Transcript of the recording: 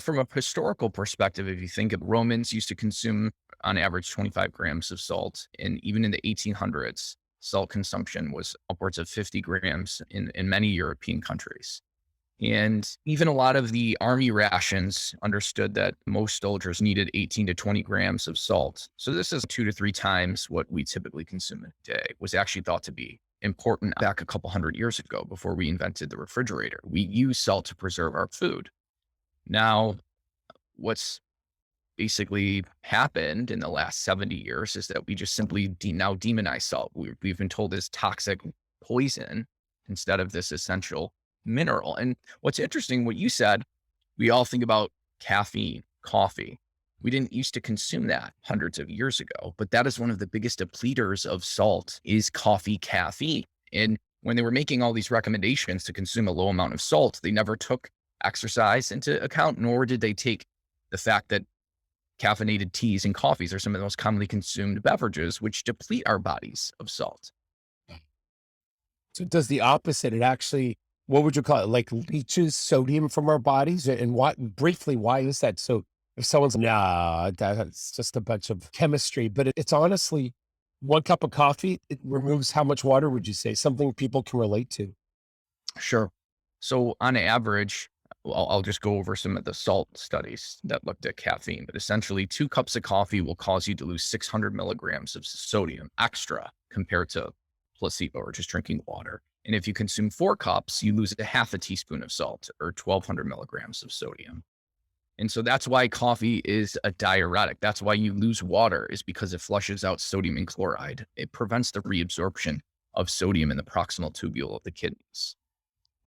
From a historical perspective, if you think of Romans used to consume on average 25 grams of salt, and even in the 1800s, salt consumption was upwards of 50 grams in many European countries. And even a lot of the army rations understood that most soldiers needed 18 to 20 grams of salt. So this is 2 to 3 times what we typically consume in a day, was actually thought to be important back a couple hundred years ago before we invented the refrigerator. We use salt to preserve our food. Now, what's basically happened in the last 70 years is that we just simply now demonize salt. We've been told it's toxic poison instead of this essential mineral. And what's interesting, what you said, we all think about caffeine, coffee. We didn't used to consume that hundreds of years ago, but that is one of the biggest depleters of salt is coffee caffeine. And when they were making all these recommendations to consume a low amount of salt, they never took exercise into account, nor did they take the fact that caffeinated teas and coffees are some of the most commonly consumed beverages, which deplete our bodies of salt. So it does the opposite. It actually, what would you call it? Like leaches sodium from our bodies? And what, briefly, why is that? So if someone's, nah, that's just a bunch of chemistry, but it's honestly one cup of coffee, it removes how much water would you say? Something people can relate to. Sure. So on average, I'll just go over some of the salt studies that looked at caffeine, but essentially 2 cups of coffee will cause you to lose 600 milligrams of sodium extra compared to placebo or just drinking water. And if you consume 4 cups, you lose a half a teaspoon of salt or 1200 milligrams of sodium. And so that's why coffee is a diuretic. That's why you lose water, is because it flushes out sodium and chloride. It prevents the reabsorption of sodium in the proximal tubule of the kidneys.